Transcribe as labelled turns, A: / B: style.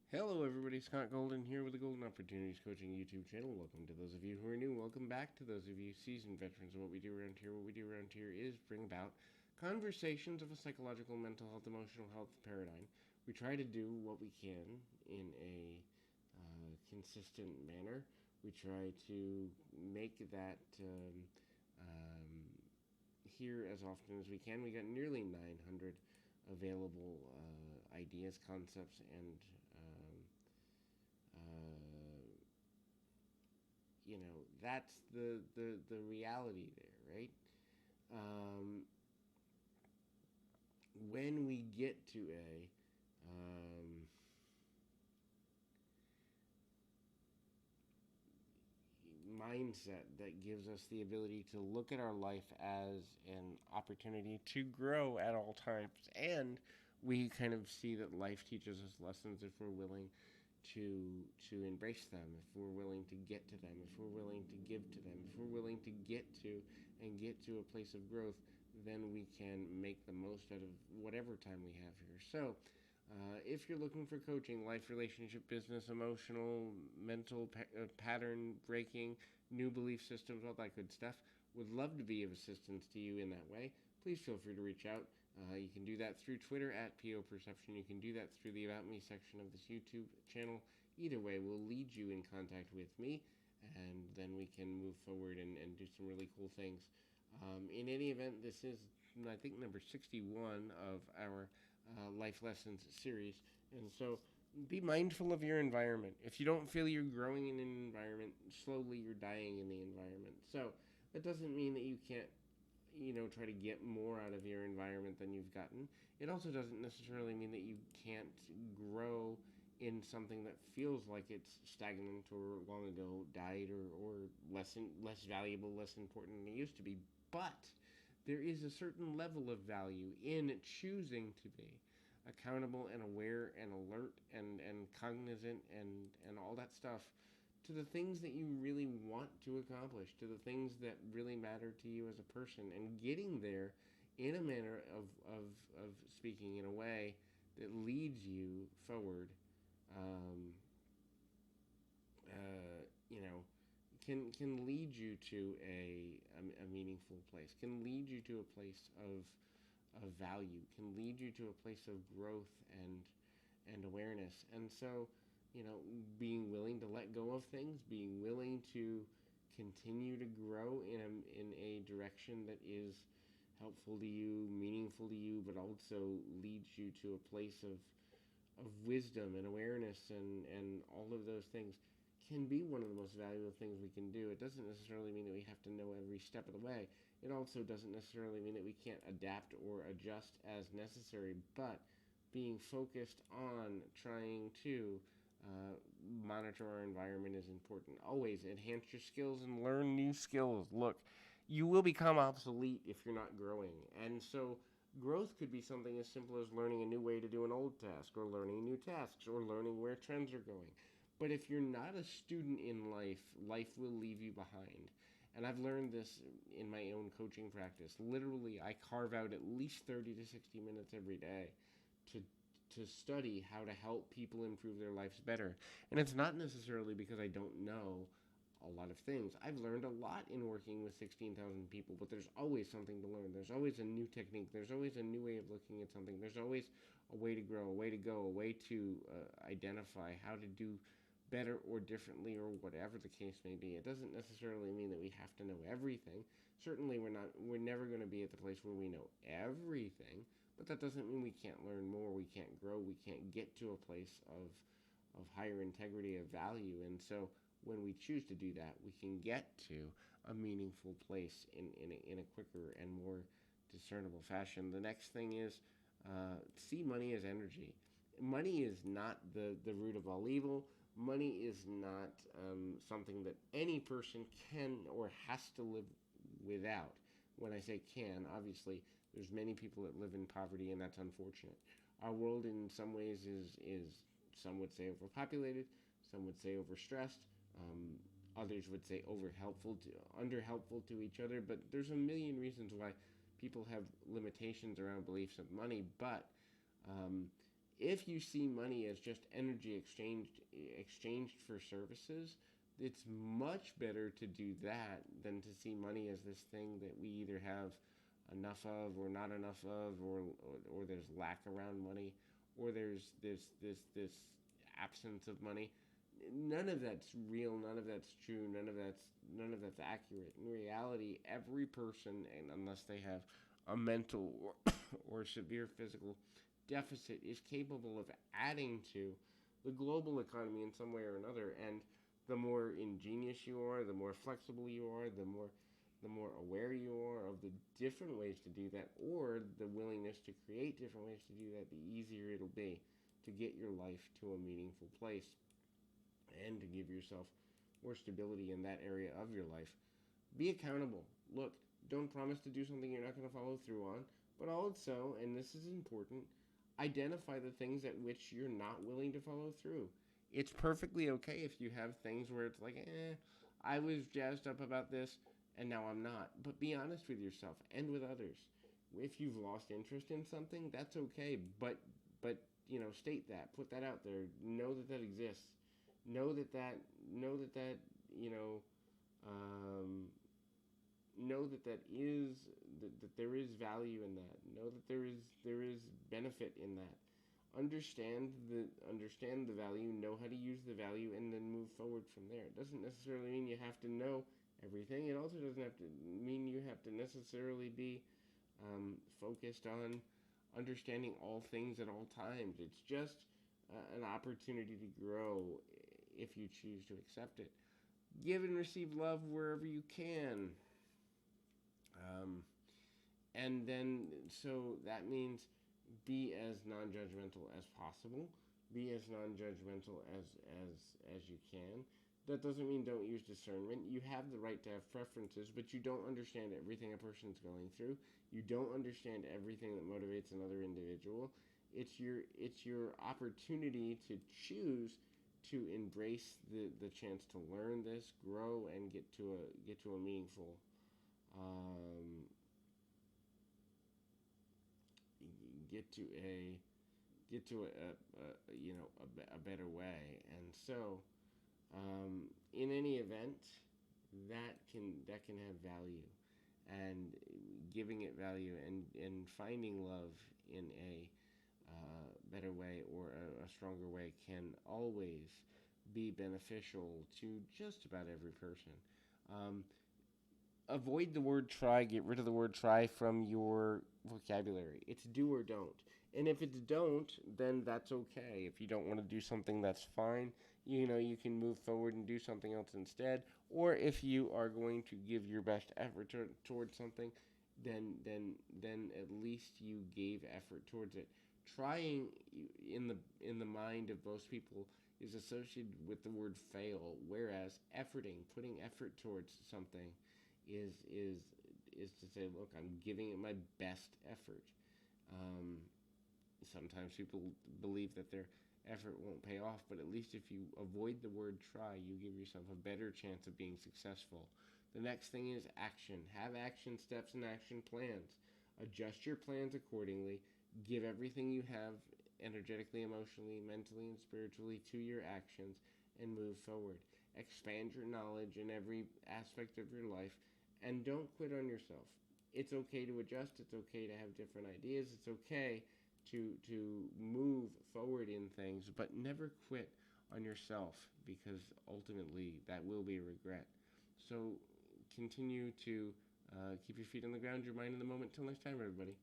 A: Hello, everybody. Scott Golden here with the Golden Opportunities Coaching YouTube channel. Welcome to those of you who are new. Welcome back to those of you seasoned veterans. And what we do around here, is bring about conversations of a psychological, mental health, emotional health paradigm. We try to do what we can in a consistent manner. We try to make that here as often as we can. We got nearly 900 available ideas, concepts, and that's the reality there, right? Um, when we get to a mindset that gives us the ability to look at our life as an opportunity to grow at all times, and we kind of see that life teaches us lessons if we're willing to embrace them, if we're willing to get to them, if we're willing to give to them, if we're willing to get to a place of growth, then we can make the most out of whatever time we have here. So if you're looking for coaching, life, relationship, business, emotional, mental, pattern breaking, new belief systems, all that good stuff, would love to be of assistance to you in that way. Please feel free to reach out. You can do that through Twitter at PO Perception. You can do that through the About Me section of this YouTube channel. Either way will lead you in contact with me, and then we can move forward and do some really cool things. In any event, this is, I think, number 61 of our Life Lessons series. And so be mindful of your environment. If you don't feel you're growing in an environment, slowly you're dying in the environment. So that doesn't mean that you can't try to get more out of your environment than you've gotten. It also doesn't necessarily mean that you can't grow in something that feels like it's stagnant or long ago died or less valuable, less important than it used to be. But there is a certain level of value in choosing to be accountable and aware and alert and cognizant and all that stuff to the things that you really want to accomplish, to the things that really matter to you as a person, and getting there in a manner of speaking in a way that leads you forward. Um, uh, you know, can lead you to a meaningful place, can lead you to a place of value, can lead you to a place of growth and awareness. And so, being willing to let go of things, being willing to continue to grow in a direction that is helpful to you, meaningful to you, but also leads you to a place of wisdom and awareness and all of those things can be one of the most valuable things we can do. It doesn't necessarily mean that we have to know every step of the way. It also doesn't necessarily mean that we can't adapt or adjust as necessary, but being focused on trying to monitor our environment is important. Always enhance your skills and learn new skills. Look, you will become obsolete if you're not growing. And so growth could be something as simple as learning a new way to do an old task, or learning new tasks, or learning where trends are going. But if you're not a student in life, life will leave you behind. And I've learned this in my own coaching practice. Literally, I carve out at least 30 to 60 minutes every day to study how to help people improve their lives better. And it's not necessarily because I don't know a lot of things. I've learned a lot in working with 16,000 people, but there's always something to learn. There's always a new technique. There's always a new way of looking at something. There's always a way to grow, a way to go, a way to identify how to do better or differently or whatever the case may be. It doesn't necessarily mean that we have to know everything. Certainly we're never going to be at the place where we know everything, but that doesn't mean we can't learn more, we can't grow, we can't get to a place of higher integrity, of value. And so when we choose to do that, we can get to a meaningful place in a quicker and more discernible fashion. The next thing is see money as energy. Money is not the root of all evil. Money is not something that any person can or has to live without. When I say can, obviously, there's many people that live in poverty, and that's unfortunate. Our world, in some ways, is some would say overpopulated, some would say overstressed, others would say under helpful to each other. But there's a million reasons why people have limitations around beliefs of money. But If you see money as just energy exchanged for services, it's much better to do that than to see money as this thing that we either have enough of or not enough of, or there's lack around money, or there's this absence of money. None of that's real. None of that's true. None of that's accurate. In reality, every person, and unless they have a mental or severe physical deficit, is capable of adding to the global economy in some way or another. And the more ingenious you are, the more flexible you are, the more aware you are of the different ways to do that, or the willingness to create different ways to do that, the easier it'll be to get your life to a meaningful place and to give yourself more stability in that area of your life. Be accountable. Look, don't promise to do something you're not going to follow through on, but also, and this is important, identify the things at which you're not willing to follow through. It's perfectly okay if you have things where it's like, I was jazzed up about this and now I'm not. But be honest with yourself and with others. If you've lost interest in something, that's okay. But state that, put that out there. Know that that exists. Know that that know that that you know know that that is that there is value in that. Know that there is benefit in that. Understand the value, know how to use the value, and then move forward from there. It doesn't necessarily mean you have to know everything. It also doesn't have to mean you have to necessarily be focused on understanding all things at all times. It's just an opportunity to grow if you choose to accept it. Give and receive love wherever you can. Um, and then, so that means be as non-judgmental as possible. Be as non-judgmental as you can. That doesn't mean don't use discernment. You have the right to have preferences, but you don't understand everything a person's going through. You don't understand everything that motivates another individual. It's your opportunity to choose to embrace the chance to learn this, grow, and get to a meaningful um, get to a get to a better way. And so, in any event, that can have value, and giving it value and finding love in a better way or a stronger way can always be beneficial to just about every person. Um, Avoid the word try, get rid of the word try from your vocabulary. It's do or don't. And if it's don't, then that's okay. If you don't want to do something, that's fine. You can move forward and do something else instead. Or if you are going to give your best effort towards something, then at least you gave effort towards it. Trying in the mind of most people is associated with the word fail, whereas putting effort towards something is to say, look, I'm giving it my best effort. Um, Sometimes people believe that their effort won't pay off, but at least if you avoid the word try, you give yourself a better chance of being successful. The next thing is action. Have action steps and action plans. Adjust your plans accordingly. Give everything you have energetically, emotionally, mentally, and spiritually to your actions and move forward. Expand your knowledge in every aspect of your life and don't quit on yourself. It's okay to adjust. It's okay to have different ideas. It's okay to move forward in things, but never quit on yourself, because ultimately that will be a regret. So continue to keep your feet on the ground, your mind in the moment. Till next time, everybody.